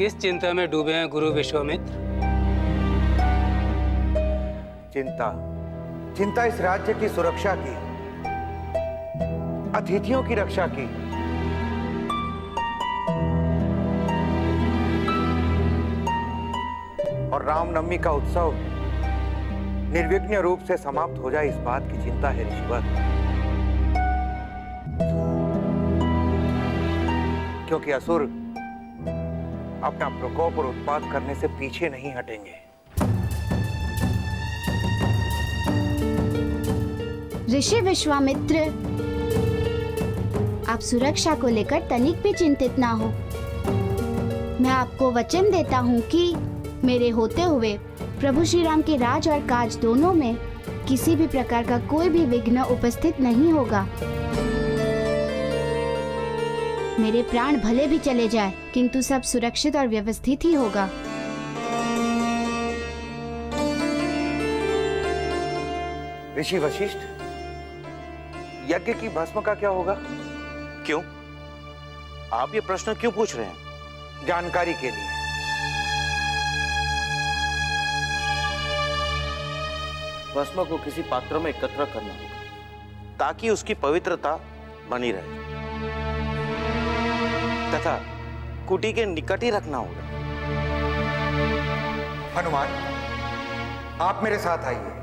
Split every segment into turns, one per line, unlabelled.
किस चिंता में डूबे हैं गुरु विश्वामित्र?
चिंता चिंता इस राज्य की सुरक्षा की, अतिथियों की रक्षा की। और रामनवमी का उत्सव निर्विघ्न रूप से समाप्त हो जाए, इस बात की चिंता है ऋषिवर। क्योंकि असुर अपना प्रकोप और उत्पात करने से पीछे नहीं हटेंगे।
ऋषि विश्वामित्र, आप सुरक्षा को लेकर तनिक भी चिंतित ना हो। मैं आपको वचन देता हूँ कि मेरे होते हुए प्रभु श्री राम के राज और काज दोनों में किसी भी प्रकार का कोई भी विघ्न उपस्थित नहीं होगा। मेरे प्राण भले भी चले जाए, किंतु सब सुरक्षित और व्यवस्थित ही होगा।
ऋषि वशिष्ठ, यज्ञ की भस्म का क्या होगा?
क्यों? आप ये प्रश्न क्यों पूछ रहे हैं?
जानकारी के लिए।
भस्म को किसी पात्र में एकत्र करना होगा ताकि उसकी पवित्रता बनी रहे, तथा कुटी के निकट ही रखना होगा।
हनुमान, आप मेरे साथ आइए।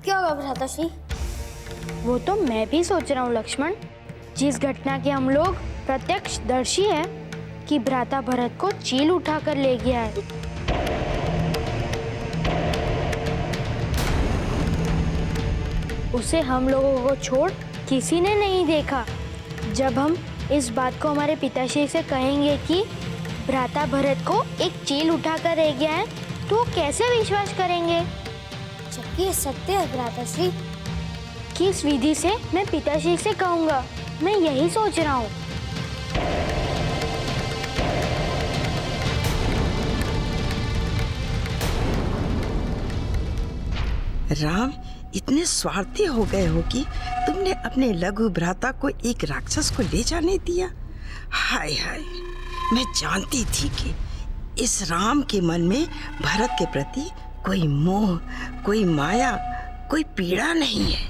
क्या होगा भ्राताश्री?
वो तो मैं भी सोच रहा हूँ लक्ष्मण। जिस घटना के हम लोग प्रत्यक्षदर्शी हैं कि भ्राता भरत को चील उठाकर ले गया है, उसे हम लोगों को छोड़ किसी ने नहीं देखा। जब हम इस बात को हमारे पिताश्री से कहेंगे कि भ्राता भरत को एक चील उठाकर ले गया है, तो वो कैसे विश्वास करेंगे?
जबकि ये सत्य है भ्राताश्री।
किस विधि से मैं पिताश्री से कहूँगा, मैं यही सोच रहा हूँ।
राम, इतने स्वार्थी हो गए हो कि तुमने अपने लघु भ्राता को एक राक्षस को ले जाने दिया। हाय हाय, मैं जानती थी कि इस राम के मन में भरत के प्रति कोई मोह, कोई माया, कोई पीड़ा नहीं है।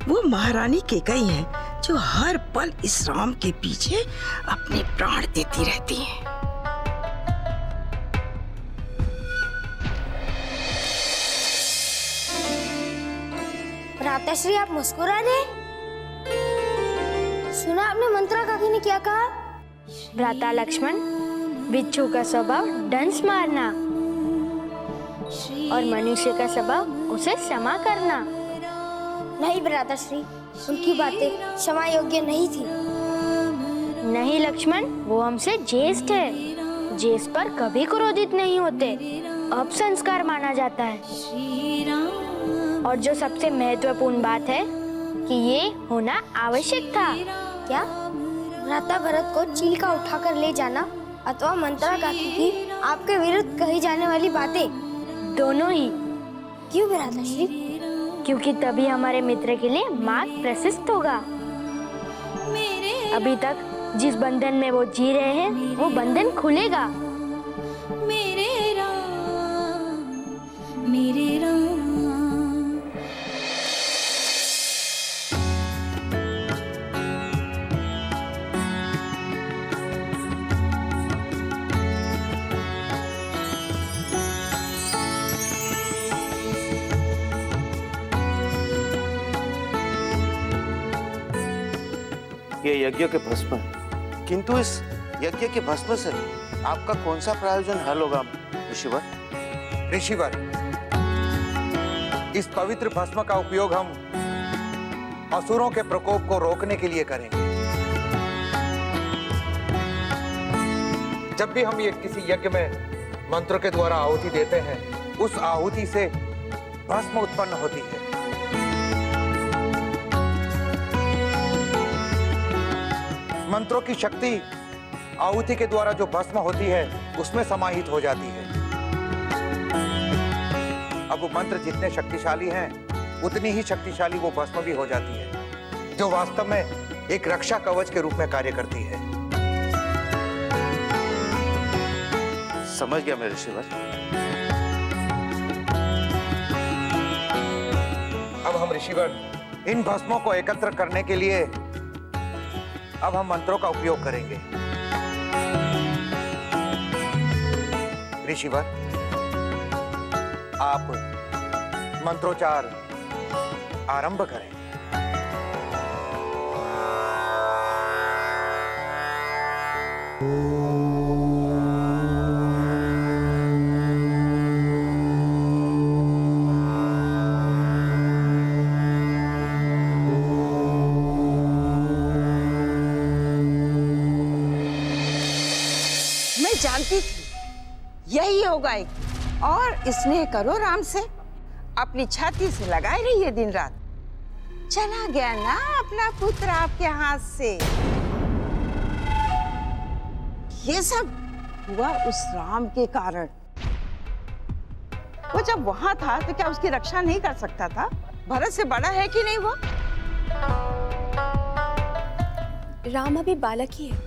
वो महारानी कैकेयी है जो हर पल इस राम के पीछे अपने प्राण देती रहती है।
भ्राताश्री, आप मुस्कुरा रहे? सुना आपने मंत्रा काकी ने क्या कहा?
भ्राता लक्ष्मण, बिच्छू का स्वभाव डंस मारना और मनुष्य का स्वभाव उसे क्षमा करना।
नहीं भ्राताश्री, उनकी बातें क्षमा योग्य नहीं थी।
नहीं लक्ष्मण, वो हमसे ज्येष्ठ है। ज्येष्ठ पर कभी क्रोधित नहीं होते, अब संस्कार माना जाता है। और जो सबसे महत्वपूर्ण बात है कि ये होना आवश्यक था।
क्या? भ्राता भरत को चील का उठाकर ले जाना अथवा मंत्रा काकी की आपके विरुद्ध कही जाने वाली बातें?
दोनों ही।
क्यों भ्राताश्री?
क्योंकि तभी हमारे मित्र के लिए मार्ग प्रशस्त होगा। अभी तक जिस बंधन में वो जी रहे हैं, वो बंधन खुलेगा।
मेरे राम
ये यज्ञ के भस्म है, किंतु इस यज्ञ के भस्म से आपका कौन सा प्रयोजन हल होगा ऋषिवर?
ऋषिवर, इस पवित्र भस्म का उपयोग हम असुरों के प्रकोप को रोकने के लिए करेंगे। जब भी हम ये किसी यज्ञ में मंत्र के द्वारा आहुति देते हैं, उस आहुति से भस्म उत्पन्न होती है। मंत्रों की शक्ति आहुति के द्वारा जो भस्म होती है उसमें समाहित हो जाती है। अब वो मंत्र जितने शक्तिशाली हैं, उतनी ही शक्तिशाली वो भस्म भी हो जाती है, जो वास्तव में एक रक्षा कवच के रूप में कार्य करती है।
समझ गया मैं ऋषिवर।
अब हम ऋषिवर इन भस्मों को एकत्र करने के लिए अब हम मंत्रों का उपयोग करेंगे। ऋषिवर, आप मंत्रोच्चार आरंभ करें।
मैं जानती थी यही होगा और स्नेह करो राम से, अपनी छाती से लगाए रहिए दिन रात। चला गया ना अपना पुत्र आपके हाथ से। ये सब हुआ उस राम के कारण। वो जब वहां था तो क्या उसकी रक्षा नहीं कर सकता था? भरत से बड़ा है कि नहीं वो?
राम अभी बालक ही है,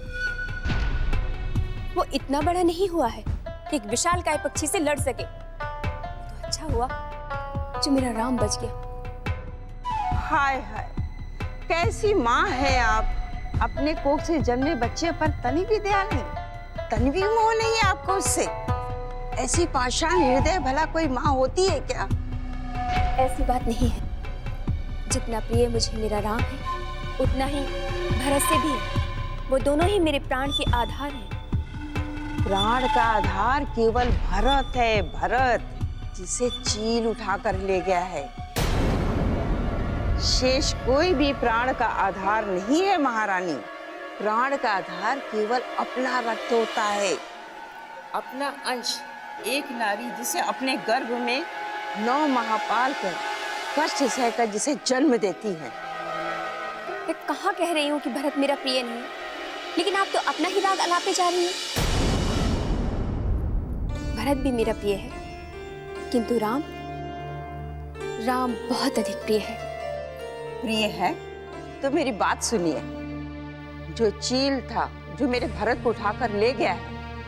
वो इतना बड़ा नहीं हुआ है कि एक विशालकाय पक्षी से लड़ सके। तो अच्छा हुआ जो मेरा राम बच गया।
हाय हाय, कैसी माँ है आप! अपने कोख से जन्मे बच्चे पर तनी भी दया नहीं, तनी भी मोह नहीं है आपको उससे। ऐसी पाषाण हृदय भला कोई माँ होती है क्या?
ऐसी बात नहीं है। जितना प्रिय मुझे मेरा राम है, उतना ही भरत से भी है। वो दोनों ही मेरे प्राण के आधार हैं।
प्राण का आधार केवल भरत है, भरत जिसे चील उठाकर ले गया है। शेष कोई भी प्राण का आधार नहीं है महारानी। प्राण का आधार केवल अपना रक्त होता है, अपना अंश। एक नारी जिसे अपने गर्भ में 9 माह पाल कर कष्ट सहकर जिसे जन्म देती है।
मैं कहाँ कह रही हूँ कि भरत मेरा प्रिय नहीं, लेकिन आप तो अपना ही राग अलापे जा रही हैं। भरत भी मेरा प्रिय है, किंतु राम बहुत अधिक प्रिय है।
प्रिय है तो मेरी बात सुनिए। जो चील था, जो मेरे भरत को उठाकर ले गया है,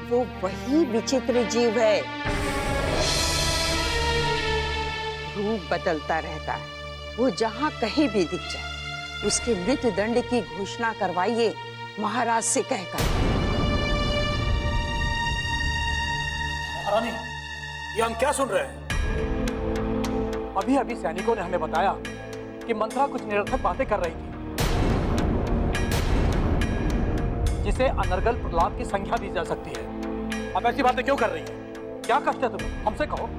वो वही विचित्र जीव है। रूप बदलता रहता है, वो जहां कहीं भी दिख जाए उसके मृत्यु दंड की घोषणा करवाइए महाराज से कहकर।
महारानी, ये हम क्या सुन रहे हैं? अभी अभी सैनिकों ने हमें बताया कि मंत्रा कुछ निरर्थक बातें कर रही थी, जिसे अनर्गल प्रलाप की संख्या दी जा सकती है। अब ऐसी बातें क्यों कर रही है? क्या कष्ट है तुम्हें? हमसे कहो।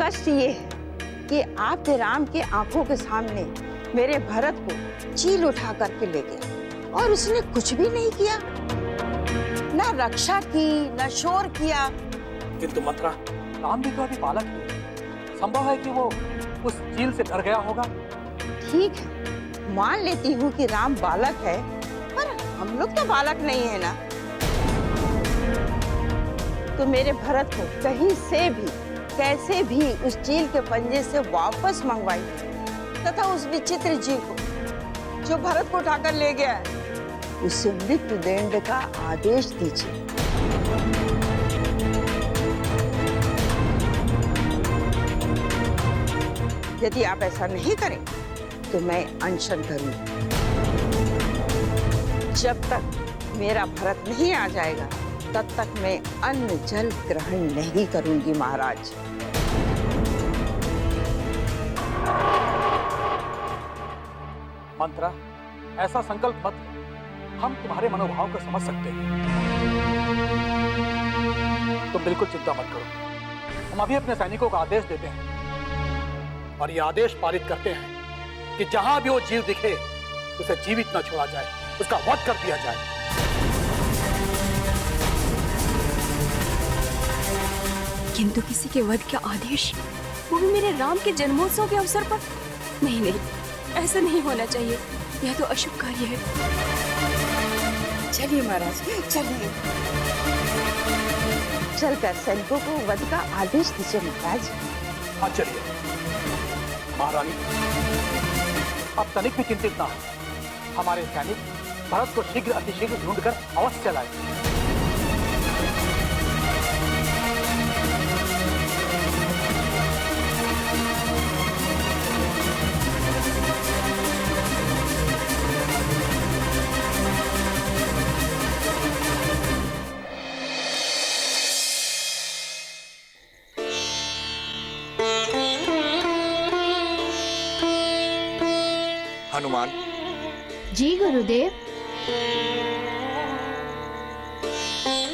कष्ट ये है कि आपके राम के आंखों के सामने मेरे भरत को चील उठा करके ले गया और उसने कुछ भी नहीं किया, ना रक्षा की, ना शोर किया।
किंतु मंत्रा, राम भी तो अभी बालक है। संभव है कि वो उस चील से डर गया होगा।
ठीक है, मान लेती हूँ कि राम बालक है, पर हम लोग तो बालक नहीं है ना। तो मेरे भरत को कहीं से भी, कैसे भी उस चील के पंजे से वापस मंगवाई, तथा उस विचित्र जीव को जो भरत को उठाकर ले गया है, उसे मृत्यु दंड का आदेश दीजिए। यदि आप ऐसा नहीं करें तो मैं अनशन करूंगी। जब तक मेरा भरत नहीं आ जाएगा, तब तक मैं अन्न जल ग्रहण नहीं करूंगी महाराज।
मंत्रा, ऐसा संकल्प मत लो। हम तुम्हारे मनोभाव को समझ सकते हैं। तुम बिल्कुल चिंता मत करो। हम अभी अपने सैनिकों को आदेश देते हैं और ये आदेश पारित करते हैं कि जहां भी वो जीव दिखे उसे जीवित न छोड़ा जाए, उसका वध कर दिया जाए।
किंतु किसी के वध का आदेश, वो भी मेरे राम के जन्मोत्सव के अवसर पर? नहीं नहीं, ऐसा नहीं होना चाहिए। यह तो अशुभ कार्य है।
चलिए महाराज, चलिए। चलकर सैनिकों को वध का आदेश दीजिए महाराज।
हाँ चलिए। महारानी, अब तनिक भी चिंतित ना हो। हमारे सैनिक भरत को शीघ्र अतिशीघ्र ढूंढकर अवश्य चलाएं।
हनुमान,
जी गुरुदेव।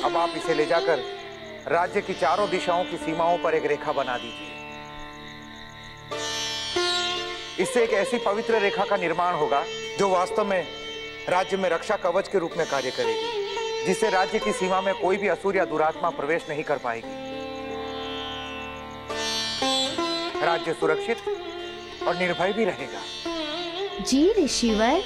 अब आप इसे ले जाकर राज्य की चारों दिशाओं की सीमाओं पर एक रेखा बना दीजिए। इससे एक ऐसी पवित्र रेखा का निर्माण होगा जो वास्तव में राज्य में रक्षा कवच के रूप में कार्य करेगी, जिससे राज्य की सीमा में कोई भी असुर या दुरात्मा प्रवेश नहीं कर पाएगी। राज्य सुरक्षित और निर्भय भी रहेगा।
जी ऋषिवर।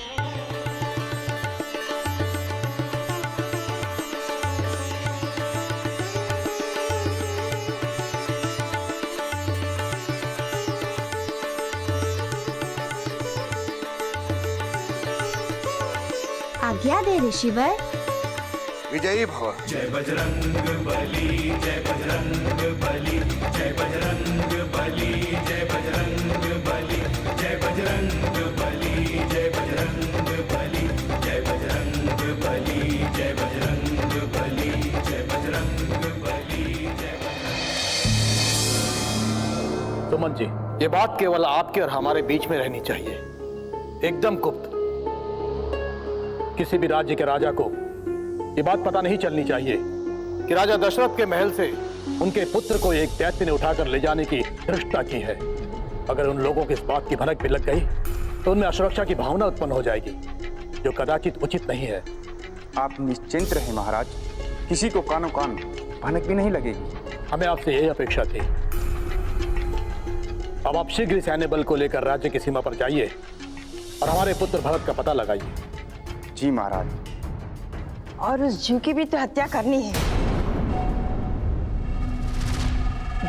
आज्ञा दे ऋषिवर।
विजयी भव।
जय बजरंग बली, जय बजरंग बली, जय बजरंग बली, जय बजरंग बली, जय बजरंग बली, जय बजरंग बली, जय बजरंग बली, जय बजरंग बली, जय बजरंग बली, जय बजरंग।
सुमन जी, ये बात केवल आपके और हमारे बीच में रहनी चाहिए, एकदम गुप्त। किसी भी राज्य के राजा को ये बात पता नहीं चलनी चाहिए कि राजा दशरथ के महल से उनके पुत्र को एक दैत्य ने उठाकर ले जाने की धृष्टता की है। अगर उन लोगों को इस बात की भनक भी लग गई तो उनमें असुरक्षा की भावना उत्पन्न हो जाएगी, जो कदाचित उचित नहीं है।
आप निश्चिंत रहे महाराज, किसी को कानो कान भनक भी नहीं लगेगी।
हमें आपसे यही अपेक्षा थी। अब आप शीघ्र सैन्य बल को लेकर राज्य की सीमा पर जाइए और हमारे पुत्र भरत का पता लगाइए।
जी महाराज।
और उस जीव की भी तो हत्या करनी है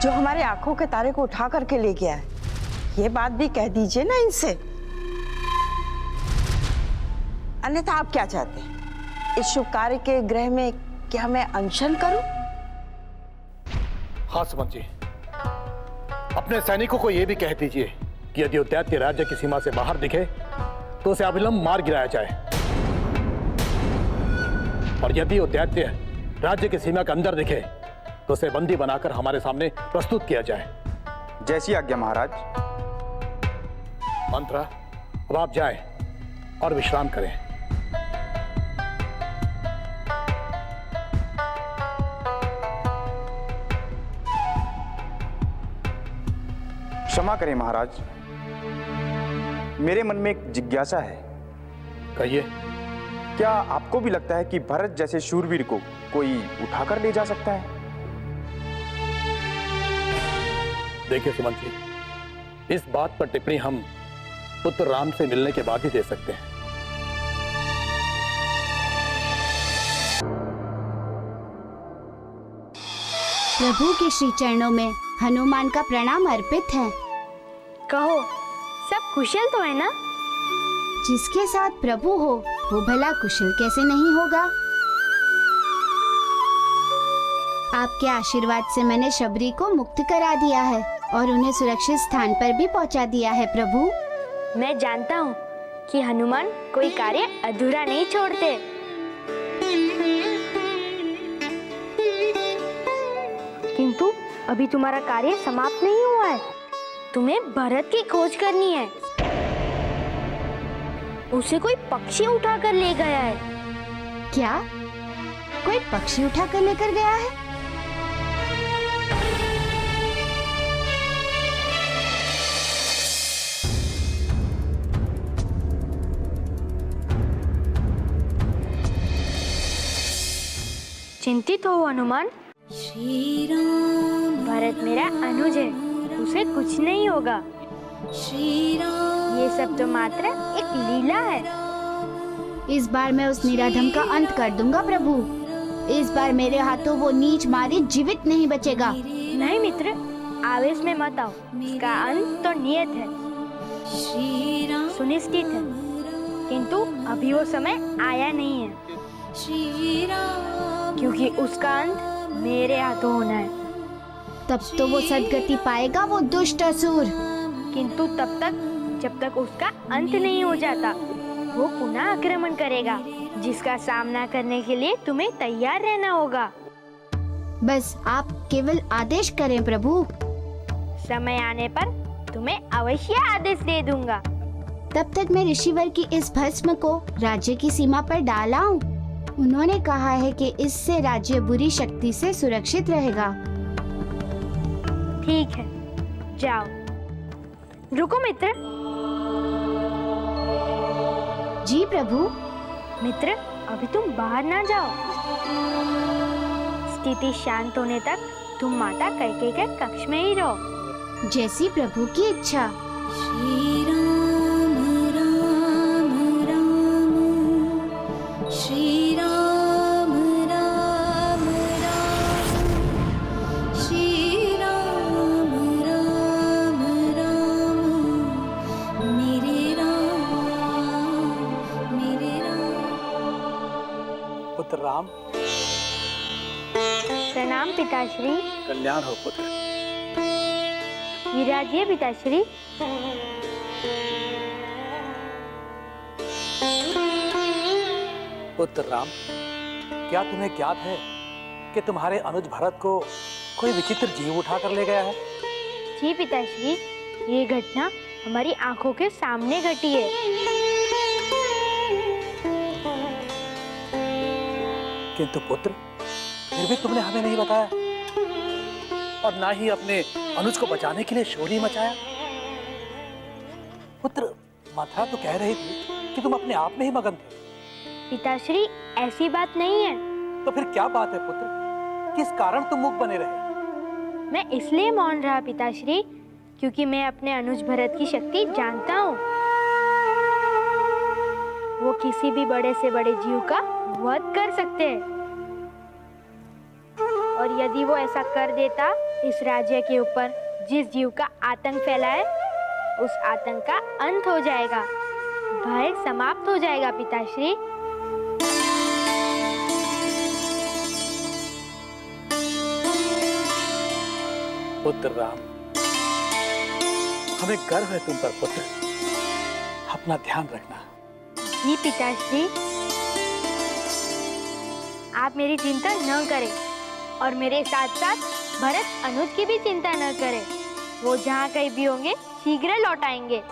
जो हमारे आंखों के तारे को उठा करके ले गया है। ये बात भी कह दीजिए ना इनसे, अन्यथा आप क्या चाहते हैं? इस शुभ कार्य के गृह में क्या मैं अनशन करूं?
हाँ सुमन जी, अपने सैनिकों को यह भी कह दीजिए कि यदि वो दैत्य राज्य की सीमा से बाहर दिखे तो उसे अविलंब मार गिराया जाए, और यदि वो दैत्य राज्य की सीमा के अंदर दिखे तो उसे बंदी बनाकर हमारे सामने प्रस्तुत किया जाए।
जैसी आज्ञा महाराज।
मंत्रा, अब आप जाएं और विश्राम करें।
क्षमा करें महाराज, मेरे मन में एक जिज्ञासा है।
कहिए।
क्या आपको भी लगता है कि भरत जैसे शूरवीर को कोई उठाकर ले जा सकता है?
देखिए सुमन जी, इस बात पर टिप्पणी हम पुत्र राम से मिलने के बाद ही दे सकते हैं।
प्रभु के श्री चरणों में हनुमान का प्रणाम अर्पित है।
कहो, सब कुशल तो है ना?
जिसके साथ प्रभु हो वो भला कुशल कैसे नहीं होगा? आपके आशीर्वाद से मैंने शबरी को मुक्त करा दिया है और उन्हें सुरक्षित स्थान पर भी पहुंचा दिया है प्रभु।
मैं जानता हूँ कि हनुमान कोई कार्य अधूरा नहीं छोड़ते। किंतु अभी तुम्हारा कार्य समाप्त नहीं हुआ है। तुम्हें भरत की खोज करनी है। उसे कोई पक्षी उठा कर ले गया है।
क्या कोई पक्षी उठा कर लेकर गया है?
चिंतित हो हनुमान। भरत मेरा अनुज है, उसे कुछ नहीं होगा। ये सब तो मात्र एक लीला है।
इस बार मैं उस निराधम का अंत कर दूंगा प्रभु। इस बार मेरे हाथों वो नीच मारी जीवित नहीं बचेगा।
नहीं मित्र, आवेश में मत आओ। इसका अंत तो नियत है, सुनिश्चित है, किंतु अभी वो समय आया नहीं है, क्योंकि उसका अंत मेरे हाथों होना है।
तब तो वो सदगति पाएगा वो दुष्ट असुर।
किंतु तब तक, जब तक उसका अंत नहीं हो जाता, वो पुनः आक्रमण करेगा, जिसका सामना करने के लिए तुम्हें तैयार रहना होगा।
बस आप केवल आदेश करें प्रभु।
समय आने पर तुम्हें अवश्य आदेश दे दूंगा।
तब तक मैं ऋषिवर की इस भस्म को राज्य की सीमा पर डाल आऊं। उन्होंने कहा है कि इससे राज्य बुरी शक्ति से सुरक्षित रहेगा।
ठीक है, जाओ। रुको मित्र।
जी प्रभु।
मित्र, अभी तुम बाहर ना जाओ। स्थिति शांत होने तक तुम माता कैकेयी के कक्ष में ही रहो।
जैसी प्रभु की इच्छा।
श्री राम राम राम, श्री राम राम राम, श्री राम राम राम, मेरे राम, मेरे राम।
पुत्र राम।
प्रणाम पिताश्री।
कल्याण हो पुत्र।
विराजिए पिताश्री।
पुत्र राम, क्या तुम्हें ज्ञात है कि तुम्हारे अनुज भरत को कोई विचित्र जीव उठा कर ले गया है?
जी पिताश्री, ये घटना हमारी आंखों के सामने घटी है।
किंतु पुत्र, फिर भी तुमने हमें नहीं बताया और ना ही अपने अनुज को बचाने के लिए शोर ही मचाया। पुत्र, माता तो कह रही थी कि तुम अपने आप में ही मगन थे।
पिताश्री, ऐसी बात नहीं है।
तो फिर क्या बात है पुत्र? किस कारण तुम मुख बने रहे?
मैं इसलिए मौन रहा पिताश्री, क्योंकि मैं अपने अनुज भरत की शक्ति जानता हूँ। वो किसी भी बड़े से बड़े जीव का वध कर सकते हैं, और यदि वो ऐसा कर देता, इस राज्य के ऊपर जिस जीव का आतंक फैला है, उस आतंक का अंत हो जाएगा, भय समाप्त हो जाएगा पिताश्री।
पुत्र राम, हमें गर्व है तुम पर पुत्र। अपना ध्यान रखना।
जी पिताश्री। आप मेरी चिंता न करें और मेरे साथ साथ भरत अनुज की भी चिंता न करें। वो जहाँ कहीं भी होंगे शीघ्र लौट आएंगे।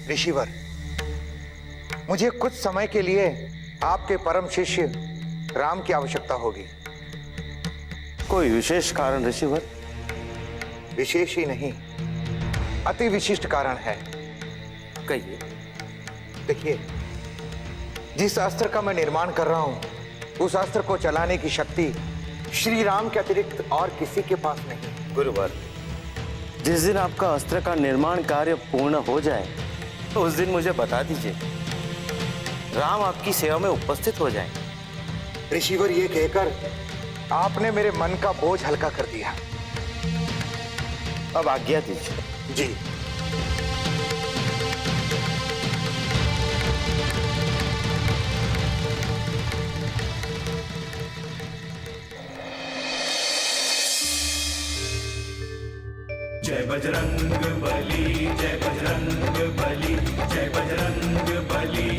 ऋषिवर, मुझे कुछ समय के लिए आपके परम शिष्य राम की आवश्यकता होगी।
कोई विशेष कारण ऋषिवर?
विशेष ही नहीं, अति विशिष्ट कारण है।
कहिए।
देखिए, जिस अस्त्र का मैं निर्माण कर रहा हूं, उस अस्त्र को चलाने की शक्ति श्री राम के अतिरिक्त और किसी के पास नहीं।
गुरुवर, जिस दिन आपका अस्त्र का निर्माण कार्य पूर्ण हो जाए, तो उस दिन मुझे बता दीजिए। राम आपकी सेवा में उपस्थित हो जाएं।
ऋषिवर, ये कहकर आपने मेरे मन का बोझ हल्का कर दिया।
अब आज्ञा दीजिए।
जी।
जय बजरंग बली, जय बजरंग बली, जय बजरंग बली,